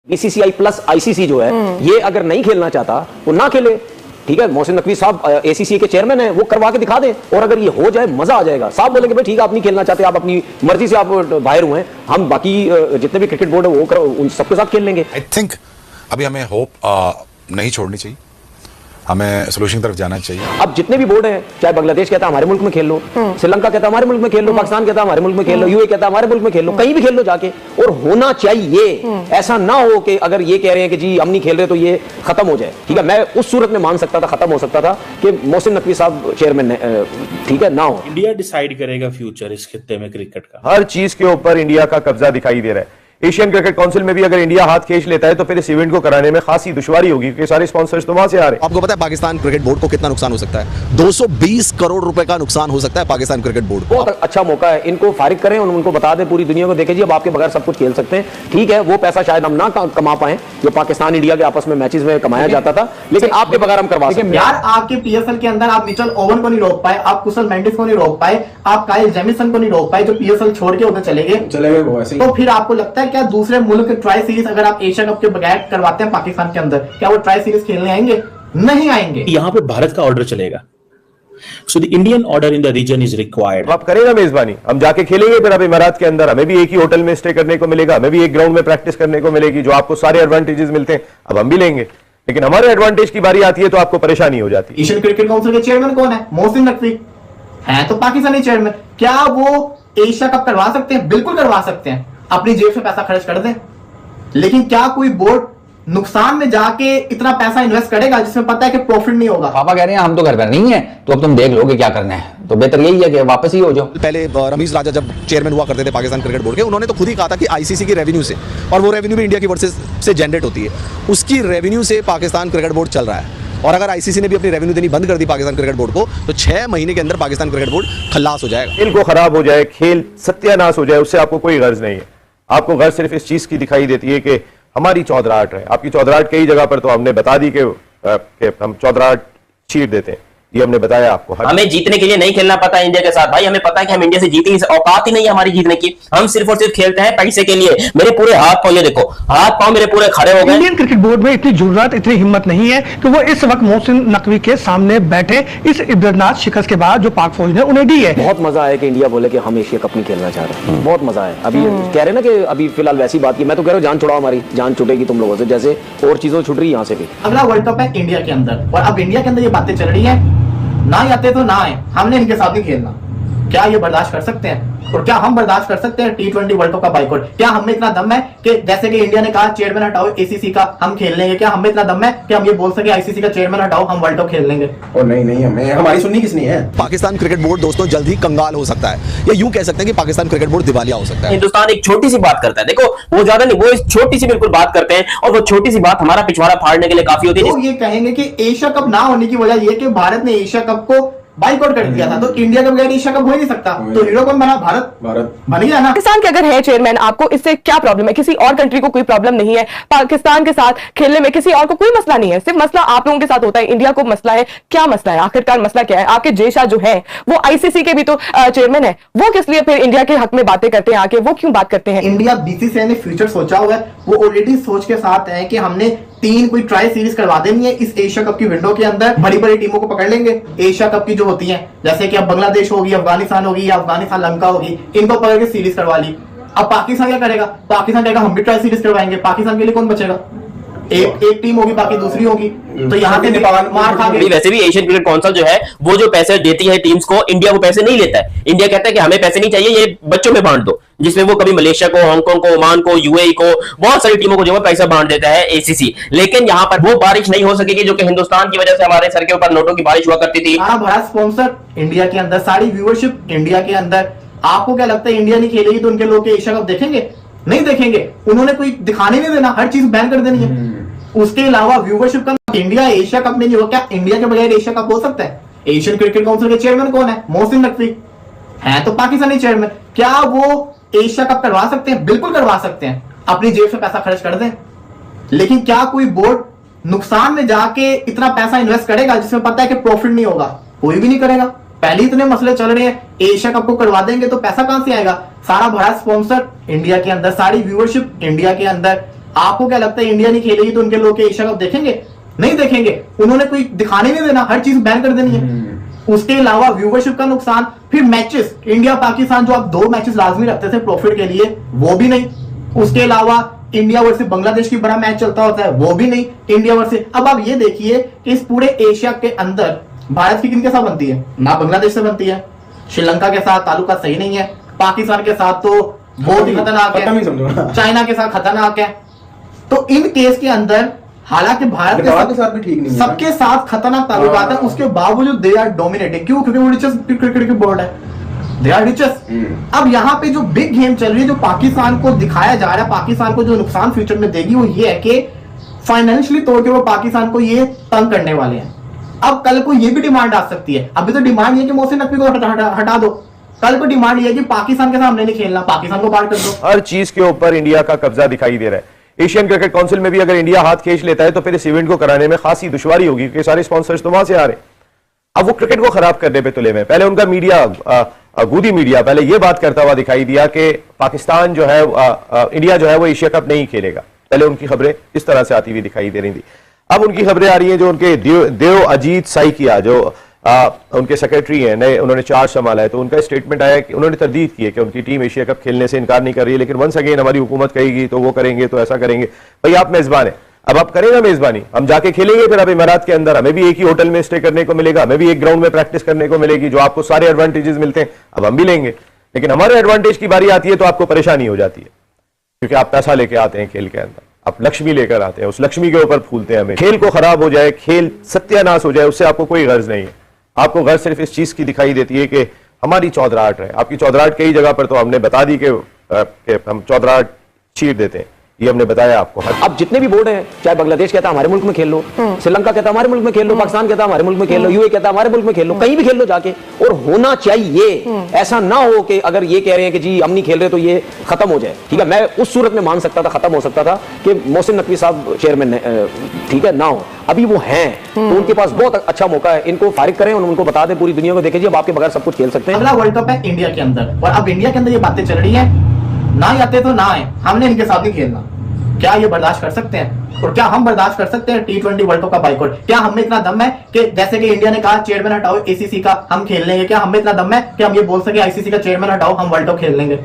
BCCI plus ICC जो है ये अगर नहीं खेलना चाहता वो ना खेले। ठीक है, मोहसिन नकवी साहब एसीसी के चेयरमैन हैं, वो करवा के दिखा दें और अगर ये हो जाए मजा आ जाएगा। साहब बोलेंगे भाई ठीक है आप नहीं खेलना चाहते, आप अपनी मर्जी से आप बाहर हुए हैं, हम बाकी जितने भी क्रिकेट बोर्ड है वो उन सबके साथ खेल लेंगे। आई थिंक अभी हमें होप नहीं छोड़नी चाहिए, हमें सोल्यूशन की तरफ जाना चाहिए। अब जितने भी बोर्ड हैं, चाहे बांग्लादेश कहता है हमारे मुल्क में खेल लो, श्रीलंका कहता है हमारे मुल्क में खेल लो, पाकिस्तान कहता है हमारे मुल्क में खेल लो, यूए कहता है हमारे मुल्क में खेल लो, कहीं भी खेल लो जाके। और होना चाहिए, ऐसा ना हो कि अगर ये कह रहे हैं कि जी हम नहीं खेल रहे तो ये खत्म हो जाए। ठीक है, मैं उस सूरत में मान सकता था खत्म हो सकता था कि मोहसिन नकवी साहब चेयरमैन ठीक है ना हो। इंडिया डिसाइड करेगा फ्यूचर इस खित्ते में क्रिकेट का। हर चीज के ऊपर इंडिया का कब्जा दिखाई दे रहा है। एशियन क्रिकेट काउंसिल में भी अगर इंडिया हाथ खींच लेता है तो फिर इस इवेंट को कराने में खासी दुश्वारी होगी क्योंकि सारे स्पॉन्सर्स तो वहां से आ रहे हैं। आपको पता है पाकिस्तान क्रिकेट बोर्ड को कितना नुकसान हो सकता है? 220 करोड़ रुपए का नुकसान हो सकता है पाकिस्तान क्रिकेट बोर्ड को। बहुत अच्छा मौका है, इनको फारिग करें और उनको बता दें पूरी दुनिया को, देखें जी अब आपके बगैर सब कुछ खेल सकते हैं। ठीक है, वो पैसा शायद हम ना कमा पाए जो पाकिस्तान इंडिया के आपस में मैचेस में कमाया जाता था, लेकिन आपके बगैर हम करवा सकते हैं। यार आपके पीएसएल के अंदर आप मिचेल ओवन को नहीं रोक पाए, आप कुशल मेंडिस को नहीं रोक पाए, आप काइल जेमिसन को नहीं रोक पाए जो पीएसएल छोड़ के उधर चले गए वो ऐसे। तो फिर आपको लगता है क्या दूसरे मुल्क ट्राई सीरीज अगर आप एशिया कप के बगैर करवाते हैं पाकिस्तान के अंदर, क्या वो ट्राई सीरीज खेलने आएंगे? नहीं आएंगे। यहाँ पे भारत का ऑर्डर चलेगा, so the Indian order in the region is required. आप करेगा मेजबानी, हम जाके खेलेंगे फिर अब इमारात के अंदर, हमें भी एक ही होटल में स्टे करने को मिलेगा, हमें भी एक ग्राउंड में प्रैक्टिस करने को मिलेगी, जो आपको सारे एडवांटेजेस मिलते हैं अब हम भी लेंगे। लेकिन हमारे एडवांटेज की बारी आती है तो आपको परेशानी हो जाती है। एशियन क्रिकेट काउंसिल के चेयरमैन कौन है? मोहसिन नकवी है, तो पाकिस्तानी चेयरमैन। क्या वो एशिया कप करवा सकते हैं? बिल्कुल करवा सकते हैं, अपनी जेब से पैसा खर्च कर दें। लेकिन क्या कोई बोर्ड नुकसान में जाके इतना पैसा इन्वेस्ट करेगा जिसमें पता है कि प्रॉफिट नहीं होगा? पापा कह रहे हैं हम तो घर पर नहीं है, तो अब तुम देख लो कि क्या करना है, तो बेहतर यही है कि वापस ही हो जाओ। पहले रमीज राजा जब चेयरमैन हुआ करते थे पाकिस्तान क्रिकेट बोर्ड के, उन्होंने तो खुद ही कहा था कि आईसीसी की रेवेन्यू से, और वो रेवेन्यू भी इंडिया की वर्सेस से जनरेट होती है, उसकी रेवेन्यू से पाकिस्तान क्रिकेट बोर्ड चल रहा है। और अगर आईसीसी ने भी अपनी रेवेन्यू देनी बंद कर दी पाकिस्तान क्रिकेट बोर्ड को, तो 6 महीने के अंदर पाकिस्तान क्रिकेट बोर्ड खल्लास हो जाएगा। खेल को खराब हो जाए, खेल सत्यानाश हो जाए, उससे आपको कोई गर्ज नहीं है। आपको गर्ज सिर्फ इस चीज की दिखाई देती है कि हमारी चौधराहट है। आपकी चौधराहट कई जगह पर तो हमने बता दी कि हम चौधराहट छीट देते हैं, ये हमने बताया आपको। हमें जीतने के लिए नहीं खेलना पता इंडिया के साथ भाई, हमें पता है कि हम इंडिया से जीतेंगे, औकात ही नहीं है हमारी जीतने की। हम सिर्फ और सिर्फ खेलते हैं पैसे के लिए। मेरे पूरे हाथ पांव, ये देखो हाथ पांव मेरे पूरे खड़े हो गए। इंडियन क्रिकेट बोर्ड में इतनी जुर्रत, इतनी हिम्मत नहीं है कि वो इस वक्त मोहसिन नकवी के सामने बैठे इस इब्तदार शिकस्त के बाद जो पाक फौज ने उन्हें दी है। बहुत मजा आया कि इंडिया बोले कि हम एशिया कप नहीं खेलना चाह रहे, बहुत मजा आया। अभी कह रहे ना कि अभी फिलहाल वैसी बात की, मैं तो कह रहा हूँ जान छुड़ाओ, हमारी जान छुटेगी तुम लोगों से जैसे और चीजों छुट रही है यहाँ से भी। अगला वर्ल्ड कप है इंडिया के अंदर, और अब इंडिया के अंदर ये बातें चल रही है ना आते तो ना आए, हमने इनके साथ नहीं खेलना। क्या ये बर्दाश्त कर सकते हैं? और क्या हम बर्दाश्त कर सकते हैं T20 वर्ल्ड कप का बाइकआउट? क्या हमें इतना दम है कि जैसे कि इंडिया ने कहा चेयरमैन हटाओ एसीसी का, हम खेल लेंगे? क्या हमें इतना दम है कि हम ये बोल सके आईसीसी का चेयरमैन हटाओ, हम वर्ल्ड कप खेल लेंगे? और नहीं हमें हमारी सुननी किसने है? पाकिस्तान क्रिकेट बोर्ड दोस्तों जल्द ही कंगाल हो सकता है, या यूं कह सकते हैं कि पाकिस्तान क्रिकेट बोर्ड दिवालिया हो सकता है। हिंदुस्तान एक छोटी सी बात करता है, देखो वो ज्यादा नहीं, वो एक छोटी सी बिल्कुल बात करते हैं, और वो छोटी सी बात हमारा पिछवाड़ा फाड़ने के लिए काफी होती है। तो ये कहेंगे कि एशिया कप ना होने की वजह ये कि भारत ने एशिया कप को बाइकआउट कर दिया था, तो इंडिया के बगैर एशिया कप हो ही नहीं सकता। तो हीरो कौन बना? भारत बन गया ना। पाकिस्तान के अगर है चेयरमैन, आपको इससे क्या प्रॉब्लम है? किसी और कंट्री को कोई प्रॉब्लम नहीं है पाकिस्तान के साथ खेलने में, किसी और को कोई मसला नहीं है, सिर्फ मसला आप लोगों के साथ होता है। इंडिया को मसला है, क्या मसला है आखिरकार? मसला क्या है? आपके जेशा जो है वो आईसीसी के भी तो चेयरमैन है, वो किस लिए फिर इंडिया के हक में बातें करते हैं आके? वो क्यों बात करते हैं? इंडिया बीसीसीआई ने फ्यूचर सोचा हुआ है, वो ऑलरेडी सोच के साथ है कि हमने 3 कोई ट्राई सीरीज करवा देनी है इस एशिया कप की विंडो के अंदर। बड़ी बड़ी टीमों को पकड़ लेंगे एशिया कप की जो होती हैं, जैसे कि अब बांग्लादेश होगी, अफगानिस्तान होगी, या अफगानिस्तान लंका होगी, इनको पकड़ के सीरीज करवा ली। अब पाकिस्तान क्या करेगा? पाकिस्तान कहेगा हम भी ट्राई सीरीज करवाएंगे। पाकिस्तान के लिए कौन बचेगा? एक टीम होगी, बाकी दूसरी होगी, तो यहाँ से मार खा गई। वैसे भी एशियन क्रिकेट काउंसिल जो है वो जो पैसे देती है टीम्स को, इंडिया को पैसे नहीं लेता है। इंडिया कहता है कि हमें पैसे नहीं चाहिए, ये बच्चों में बांट दो, जिसमें वो कभी मलेशिया को, हांगकांग को, ओमान को, यूएई को, बहुत सारी टीमों को जो है पैसा बांट देता है एसीसी। लेकिन यहाँ पर वो बारिश नहीं हो सकेगी जो कि हिंदुस्तान की वजह से हमारे सर के ऊपर नोटों की बारिश हुआ करती थी। सारा बड़ा स्पॉन्सर इंडिया के अंदर, सारी व्यूअरशिप इंडिया के अंदर। आपको क्या लगता है इंडिया नहीं खेलेगी तो उनके लोग एशिया कप देखेंगे? नहीं देखेंगे। उन्होंने कोई दिखाने नहीं देना, हर चीज बैन कर देनी है। उसके अलावा व्यूअरशिप का इंडिया एशिया कप में नहीं हो, क्या इंडिया के बगैर एशिया कप हो सकता है? एशियन क्रिकेट काउंसिल के चेयरमैन कौन है? मोहसिन नकवी है, तो पाकिस्तानी चेयरमैन। क्या वो एशिया कप करवा सकते हैं? बिल्कुल करवा सकते हैं, अपनी जेब से पैसा खर्च कर दें। लेकिन क्या कोई बोर्ड नुकसान में जाके इतना पैसा इन्वेस्ट करेगा जिसमें पता है कि प्रॉफिट नहीं होगा? कोई भी नहीं करेगा। पहले इतने मसले चल रहे हैं, एशिया कप को करवा देंगे तो पैसा कहां से आएगा? सारा बड़ा स्पॉन्सर इंडिया के अंदर, सारी व्यूअरशिप इंडिया के अंदर। आपको क्या लगता है इंडिया नहीं खेलेगी तो उनके लोग एशिया कप देखेंगे? नहीं देखेंगे। उन्होंने कोई दिखाने नहीं देना, हर चीज बैन कर देनी है। उसके अलावा व्यूवरशिप का नुकसान, फिर मैचेस इंडिया पाकिस्तान जो आप 2 मैचेस लाजमी रखते थे प्रॉफिट के लिए, वो भी नहीं। उसके अलावा इंडिया वर्सेस बांग्लादेश की बड़ा मैच चलता होता है, वो भी नहीं। इंडिया वर्सेस, अब आप ये देखिए कि इस पूरे एशिया के अंदर भारत की किनके साथ बनती है? ना बांग्लादेश से बनती है, श्रीलंका के साथ ताल्लुकात सही नहीं है, पाकिस्तान के साथ तो बहुत ही खतरनाक है, चाइना के साथ खतरनाक है। तो इन केस के अंदर हालांकि भारत के साथ भी ठीक नहीं, सबके साथ खतरनाक ताल्लुकात है, उसके बावजूद दे आर डोमिनेटिंग। क्यों? क्योंकि वो रिचेस्ट क्रिकेट की बोर्ड है, दे आर रिचेस्ट। अब यहाँ पे जो बिग गेम चल रही है, जो पाकिस्तान को दिखाया जा रहा है, पाकिस्तान को जो नुकसान फ्यूचर में देगी वो ये है कि फाइनेंशियली तौर पे वो पाकिस्तान को ये तंग करने वाले हैं। अब कल को ये भी डिमांड आ सकती है, अभी तो डिमांड ये कि मोहसिन नकवी को हटा दो, कल को डिमांड ये है कि पाकिस्तान के सामने नहीं खेलना, पाकिस्तान को बाहर कर दो। हर चीज के ऊपर इंडिया का कब्जा दिखाई दे रहा है। एशियन क्रिकेट काउंसिल में भी अगर इंडिया हाथ खींच लेता है तो फिर इस इवेंट को कराने में खासी दुश्वारी होगी, क्योंकि सारे स्पॉन्सर्स तो वहां से आ रहे हैं। अब वो क्रिकेट को खराब करने पे तुले में, पहले उनका मीडिया, गोदी मीडिया पहले ये बात करता हुआ दिखाई दिया कि पाकिस्तान जो है, इंडिया जो है वो एशिया कप नहीं खेलेगा। पहले उनकी खबरें इस तरह से आती हुई दिखाई दे रही थी। अब उनकी खबरें आ रही हैं जो उनके देव अजीत साइकिया जो उनके सेक्रेटरी हैं, नए उन्होंने चार्ज संभाला है, तो उनका स्टेटमेंट आया कि उन्होंने तरदीद की है कि उनकी टीम एशिया कप खेलने से इनकार नहीं कर रही है, लेकिन वंस अगेन हमारी हुकूमत कहेगी तो वो करेंगे, तो ऐसा करेंगे। भाई आप मेजबान है, अब आप करेंगे मेजबानी, हम जाके खेलेंगे फिर अब इमारात के अंदर, हमें भी एक ही होटल में स्टे करने को मिलेगा, हमें भी एक ग्राउंड में प्रैक्टिस करने को मिलेगी, जो आपको सारे एडवांटेजेस मिलते हैं अब हम भी लेंगे। लेकिन हमारे एडवांटेज की बारी आती है तो आपको परेशानी हो जाती है, क्योंकि आप पैसा लेके आते हैं खेल के अंदर, आप लक्ष्मी लेकर आते हैं, उस लक्ष्मी के ऊपर फूलते हैं हमें। खेल को खराब हो जाए, खेल सत्यानाश हो जाए, उससे आपको कोई गर्ज नहीं है। आपको गर्ज सिर्फ इस चीज की दिखाई देती है कि हमारी चौधराहट है। आपकी चौधराहट कई जगह पर तो हमने बता दी कि हम चौधराहट चीर देते हैं, ये हमने बताया आपको। अब जितने भी बोर्ड हैं, चाहे बांग्लादेश कहता है हमारे मुल्क में खेल लो, श्रीलंका कहता है हमारे मुल्क में खेल लो, पाकिस्तान कहता है हमारे मुल्क में खेल लो, यूए कहता है हमारे मुल्क में खेल लो, कहीं भी खेल लो जाके। और होना चाहिए, ऐसा ना हो कि अगर ये कह रहे हैं कि जी हम नहीं खेल रहे तो ये खत्म हो जाए। ठीक है, मैं उस सूरत में मान सकता था, खत्म हो सकता था कि मोहसिन नकवी साहब चेयरमैन, ठीक है, ना हो। अभी वो हैं तो उनके पास बहुत अच्छा मौका है, इनको फारिग करें, उनको बता दें पूरी दुनिया को, देखें जी अब आपके बगैर सब कुछ खेल सकते हैं। अगला वर्ल्ड कप है इंडिया के अंदर, और अब इंडिया के अंदर ये बातें चल रही है, ना आते तो ना आए, हमने इनके साथ नहीं खेलना। क्या ये बर्दाश्त कर सकते हैं? और क्या हम बर्दाश्त कर सकते हैं T20 वर्ल्ड कप का बाइकआउट? क्या हमें इतना दम है कि जैसे कि इंडिया ने कहा चेयरमैन हटाओ ACC का, हम खेल लेंगे? क्या हमें इतना दम है कि हम ये बोल सके ICC का चेयरमैन हटाओ, हम वर्ल्ड कप खेल लेंगे?